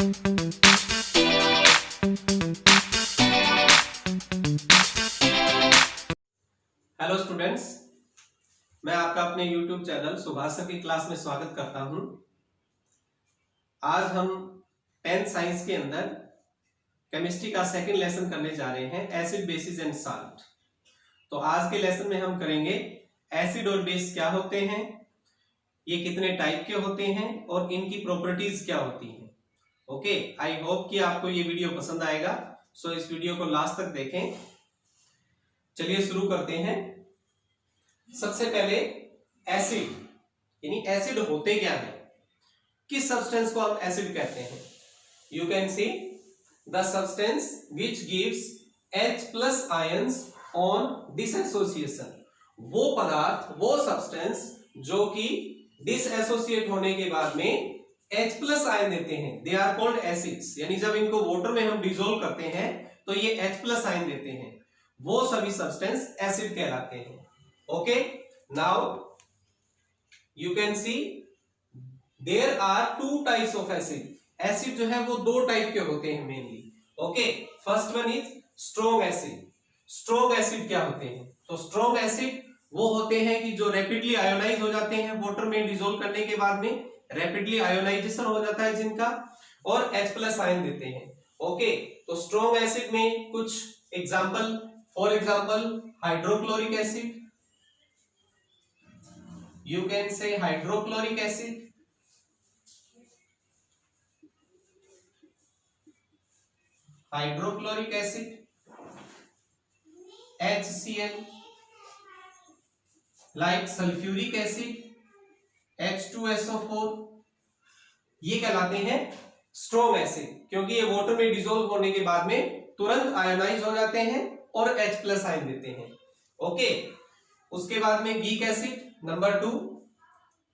Hello students, मैं आपका अपने YouTube चैनल सुभाष सर की क्लास में स्वागत करता हूं। आज हम 10th साइंस के अंदर केमिस्ट्री का सेकंड लेसन करने जा रहे हैं, एसिड बेसिस एंड साल्ट। तो आज के लेसन में हम करेंगे एसिड और बेस क्या होते हैं, ये कितने टाइप के होते हैं और इनकी प्रॉपर्टीज क्या होती हैं। ओके, आई होप कि आपको ये वीडियो पसंद आएगा, सो इस वीडियो को लास्ट तक देखें। चलिए शुरू करते हैं। सबसे पहले एसिड, यानी एसिड होते क्या है, किस सब्सटेंस को हम एसिड कहते हैं। You can see the substance which gives H+ ions on dissociation. वो पदार्थ, वो सब्सटेंस जो कि डिसएसोसिएट होने के बाद में H+ आयन देते हैं, दे आर कॉल्ड एसिड्स। यानी जब इनको वाटर में हम डिसोल्व करते हैं तो ये H+ आयन देते हैं, वो सभी सब्सटेंस एसिड कहलाते हैं। Okay, now you can see there are 2 types of acid. Acid जो है वो 2 टाइप के होते हैं mainly. Okay, first one is strong acid. Strong acid क्या होते हैं? तो स्ट्रॉन्ग एसिड वो होते हैं कि जो रैपिडली आयोनाइज हो जाते हैं वाटर में डिसोल्व करने के बाद में, रैपिडली आयोनाइजेशन हो जाता है जिनका, और H+ आयन देते हैं। ओके, तो स्ट्रॉन्ग एसिड में कुछ example, for example hydrochloric acid, you can say hydrochloric acid, hydrochloric acid, HCl, like sulfuric acid, H2SO4, ये कहलाते हैं स्ट्रॉन्ग एसिड, क्योंकि ये वाटर में डिसोल्व होने के बाद में तुरंत आयोनाइज हो जाते हैं और H+ आयन देते हैं। ओके, उसके बाद में वीक एसिड, नंबर 2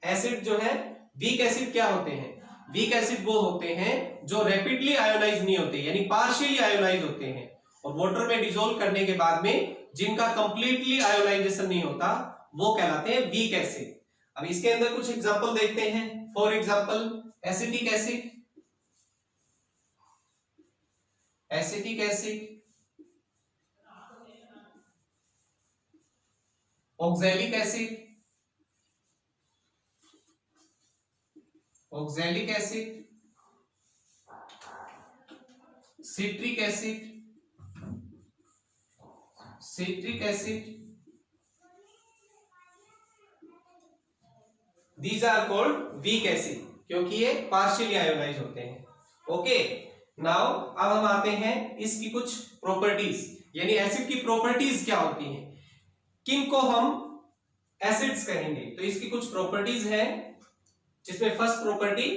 एसिड जो है, वीक एसिड क्या होते हैं? वीक एसिड वो होते हैं जो रैपिडली आयोनाइज नहीं होते, यानी पार्शियली आयोनाइज होते हैं और वाटर में डिसोल्व करने के बाद में जिनका कंप्लीटली आयोनाइजेशन नहीं होता, वो कहलाते हैं वीक एसिड। अब इसके अंदर कुछ एग्जांपल देखते हैं। For example acetic acid, acetic acid, oxalic acid, oxalic acid, citric acid, citric acid, these are called weak acid, क्योंकि ये पार्शियली आयोनाइज होते हैं। ओके, नाउ अब हम आते हैं इसकी कुछ प्रॉपर्टीज, यानी एसिड की प्रॉपर्टीज क्या होती हैं, किनको हम एसिड्स कहेंगे। तो इसकी कुछ प्रॉपर्टीज हैं, जिसमें first property,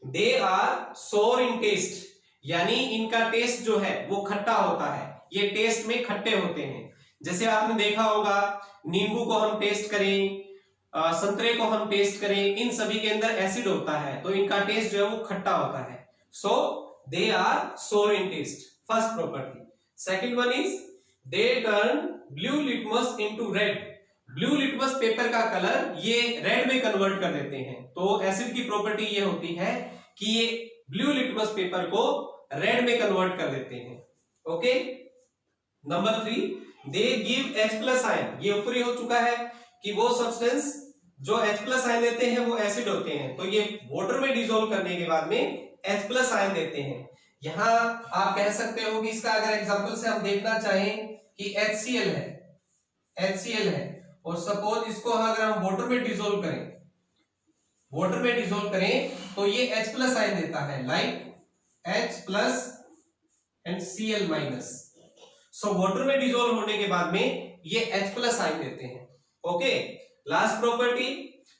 they are sour in test, यानी इनका टेस्ट जो है वो खट्टा होता है, ये टेस्ट में खट्टे होते हैं। जैसे आपने देखा होगा, नींबू को हम टेस्ट करें, संतरे को हम टेस्ट करें, इन सभी के अंदर एसिड होता है, तो इनका टेस्ट जो है वो खट्टा होता है। So they are sour in taste, first property. Second one is they turn blue litmus into red. Blue litmus paper का कलर ये रेड में कन्वर्ट कर देते हैं। तो एसिड की प्रॉपर्टी ये होती है कि ये ब्लू लिटमस पेपर को रेड में कन्वर्ट कर देते हैं। Okay, number 3, they give H+ ion. ये ऊपरी हो चुका है कि वो सब्सटेंस जो H+ आयन देते हैं वो एसिड होते हैं, तो ये वाटर में डिसोल्व करने के बाद में H+ आयन देते हैं। यहां आप कह सकते हो कि इसका अगर एग्जांपल से हम देखना चाहें कि HCl है, HCl है, और सपोज इसको अगर हम वाटर में डिसोल्व करें, वाटर में डिसोल्व करें तो ये H+ आयन देता है, like H+ and Cl-। So water में डिसोल्व होने के बाद में ये H+ आयन देते हैं। ओके, लास्ट प्रॉपर्टी,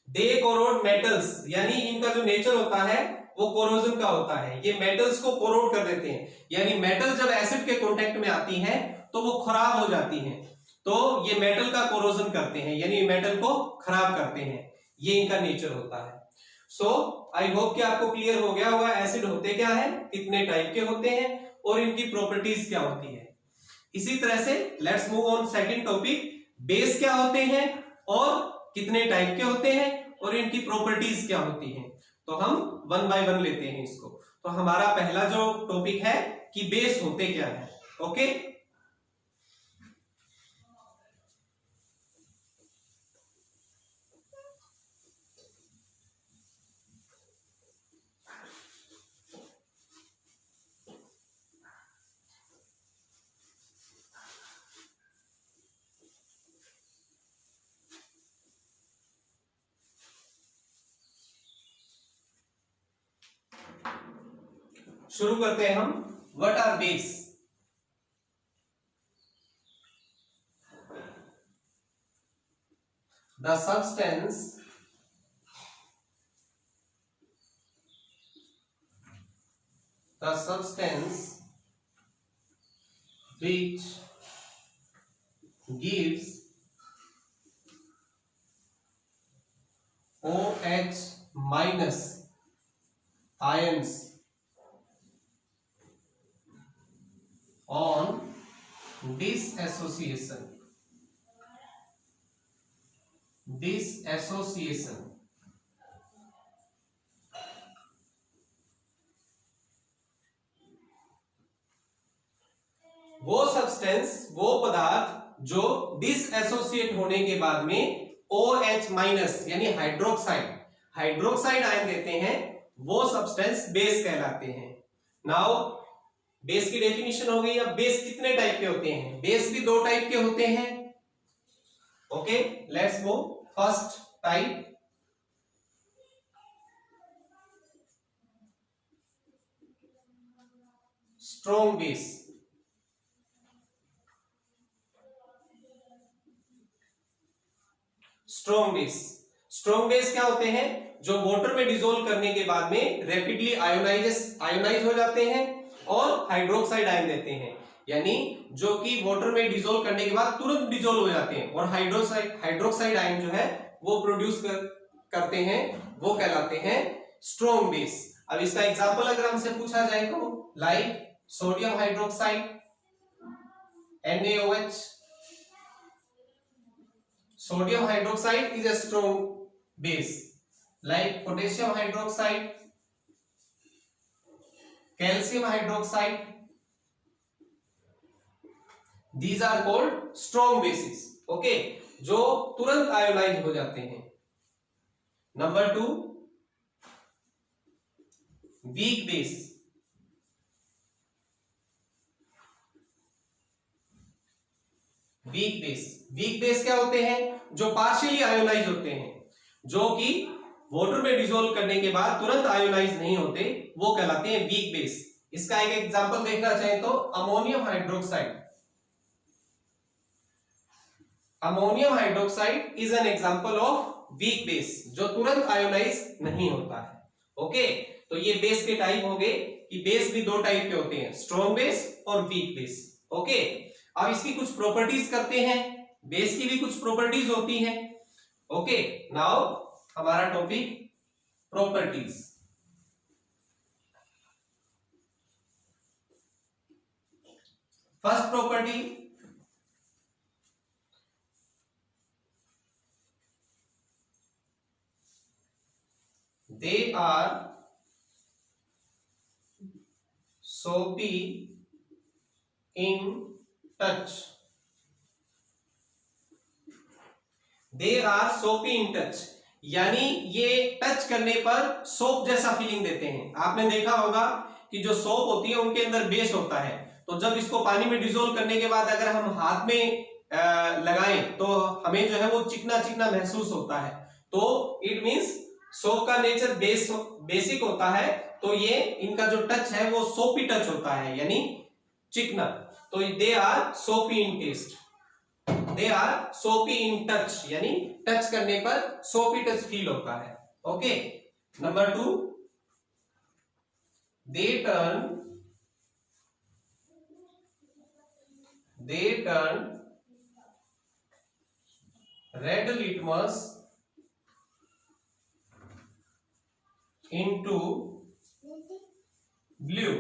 दे कोरोड मेटल्स, यानी इनका जो नेचर होता है वो कोरोजन का होता है, ये मेटल्स को कोरोड कर देते हैं, यानी मेटल जब एसिड के कांटेक्ट में आती है तो वो खराब हो जाती हैं, तो ये मेटल का कोरोजन करते हैं, यानी मेटल को खराब करते हैं, ये इनका नेचर होता है। सो आई होप कि आपको क्लियर हो गया होगा एसिड होते क्या है, कितने टाइप के होते हैं और इनकी प्रॉपर्टीज क्या होती है। इसी तरह से let's move on second topic, base क्या होते हैं और कितने टाइप के होते हैं और इनकी प्रॉपर्टीज क्या होती हैं। तो हम 1 by 1 लेते हैं इसको। तो हमारा पहला जो टॉपिक है कि बेस होते क्या है। ओके, शुरू करते हैं हम। What are base? The substance which gives OH minus ions on disassociation वो सब्सटेंस, वो पदार्थ जो डिसएसोसिएट होने के बाद में OH माइनस यानी हाइड्रोक्साइड आयन देते हैं, वो सब्सटेंस बेस कहलाते हैं। नाउ बेस की डेफिनेशन हो गई। अब बेस कितने टाइप के होते हैं? बेस भी 2 टाइप के होते हैं। Okay, let's go. First type, strong base. Strong base क्या होते हैं? जो वाटर में डिसोल्व करने के बाद में रैपिडली आयोनाइज हो जाते हैं और हाइड्रोक्साइड आयन देते हैं, यानी जो कि वाटर में डिसोल्व करने के बाद तुरंत डिसोल्व हो जाते हैं और हाइड्रोक्साइड आयन जो है वो प्रोड्यूस करते हैं, वो कहलाते हैं स्ट्रॉन्ग बेस। अब इसका एग्जांपल अगर हमसे पूछा जाए तो like sodium hydroxide NaOH। Sodium hydroxide is a strong base, like potassium hydroxide, calcium hydroxide. These are called strong bases. Okay, जो तुरंत आयोनाइज हो जाते हैं। Number 2, weak base. Weak base क्या होते हैं? जो पार्शियली आयोनाइज होते हैं, जो कि वाटर में डिसोल्व करने के बाद तुरंत आयोनाइज नहीं होते, वो कहलाते हैं वीक बेस। इसका एक एग्जांपल देखना चाहें तो ammonium hydroxide is an example of weak base, जो तुरंत आयोनाइज नहीं होता है। ओके, तो ये बेस के टाइप हो गए कि बेस भी 2 टाइप के होते हैं, स्ट्रॉन्ग बेस और वीक बेस। ओके, अब इसकी कुछ प्रॉपर्टीज करते हैं। बेस की भी कुछ प्रॉपर्टीज होती हैं। ओके, नाउ हमारा topic properties. First property, they are soapy in touch। They are soapy in touch, यानी ये टच करने पर सोप जैसा फीलिंग देते हैं। आपने देखा होगा कि जो सोप होती है उनके अंदर बेस होता है, तो जब इसको पानी में डिसोल्व करने के बाद अगर हम हाथ में लगाएं तो हमें जो है वो चिकना चिकना महसूस होता है। तो इट मींस सोप का नेचर बेसिक होता है, तो ये इनका जो टच है वो सोपी टच होता है, यानी चिकना। तो दे are soapy in test, they are soapy in touch, यानी टच करने पर सोपी टच फील होता है। Okay, number 2, they turn red litmus into blue।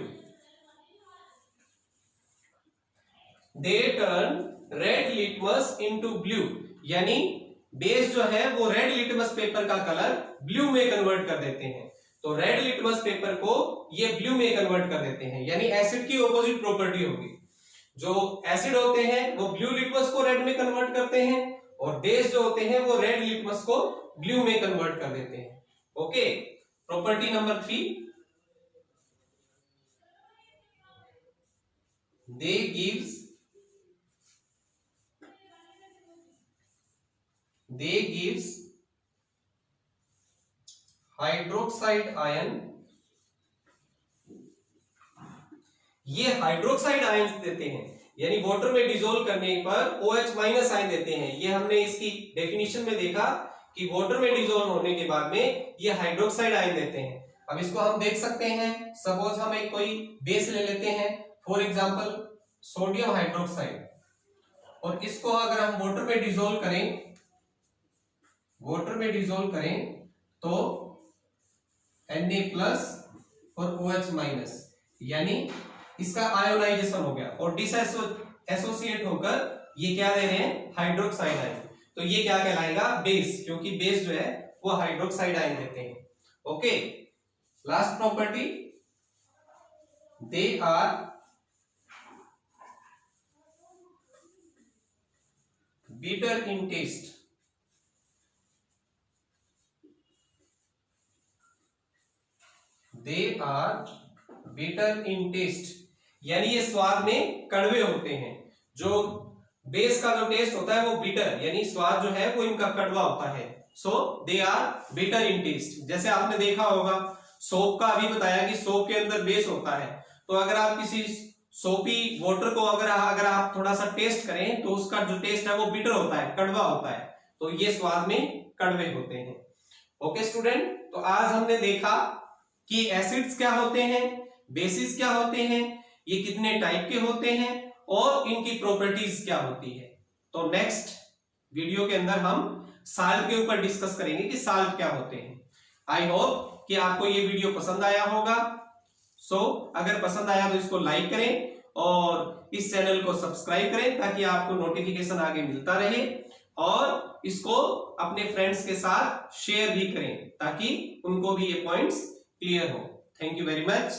They turn red litmus into blue, यानी बेस जो है वो रेड लिटमस पेपर का कलर ब्लू में कन्वर्ट कर देते हैं। तो रेड लिटमस पेपर को ये ब्लू में कन्वर्ट कर देते हैं, यानी एसिड की ऑपोजिट प्रॉपर्टी होगी। जो एसिड होते हैं वो ब्लू लिटमस को रेड में कन्वर्ट करते हैं और बेस जो होते हैं वो रेड लिटमस को ब्लू में कन्वर्ट कर देते हैं। ओके, प्रॉपर्टी नंबर 3, दे गिव्स हाइड्रोक्साइड आयन, ये हाइड्रोक्साइड आयन देते हैं, यानी वाटर में डिसॉल्व करने पर OH माइनस आयन देते हैं। ये हमने इसकी डेफिनेशन में देखा कि वाटर में डिसॉल्व होने के बाद में ये हाइड्रोक्साइड आयन देते हैं। अब इसको हम देख सकते हैं, सपोज हम एक कोई बेस ले लेते हैं, फॉर एग्जांपल सोडियम हाइड्रोक्साइड, और इसको अगर हम वाटर में डिसॉल्व करें तो Na+ और OH माइनस, यानी इसका आयोनाइजेशन हो गया और डिसएसोसिएट होकर ये क्या दे रहे हैं, हाइड्रोक्साइड आयन। तो ये क्या कहलाएगा, बेस, क्योंकि बेस जो है वो हाइड्रोक्साइड आयन देते हैं। Okay, last property, they are bitter in taste, they are bitter in taste, यानी ये स्वाद में कड़वे होते हैं। जो बेस का जो टेस्ट होता है वो बिटर, यानी स्वाद जो है वो इनका कड़वा होता है। So they are bitter in taste. जैसे आपने देखा होगा सोप का, अभी बताया कि सोप के अंदर बेस होता है, तो अगर आप किसी सोपी वाटर को अगर आप थोड़ा सा टेस्ट करें तो उसका जो टेस्ट है वो बिटर होता है, कड़वा होता है, तो ये स्वाद में कड़वे होते हैं। ओके स्टूडेंट, तो आज हमने देखा कि एसिड्स क्या होते हैं, बेसिस क्या होते हैं, ये कितने टाइप के होते हैं और इनकी प्रॉपर्टीज क्या होती है। तो नेक्स्ट वीडियो के अंदर हम साल्ट के ऊपर डिस्कस करेंगे कि साल्ट क्या होते हैं। आई होप कि आपको ये वीडियो पसंद आया होगा। अगर पसंद आया तो इसको लाइक करें और इस चैनल को सब्सक्राइब करें ताकि आपको नोटिफिकेशन आगे मिलता रहे, और इसको अपने फ्रेंड्स के साथ शेयर भी करें ताकि उनको भी ये पॉइंट्स क्लियर हो। Thank you very much.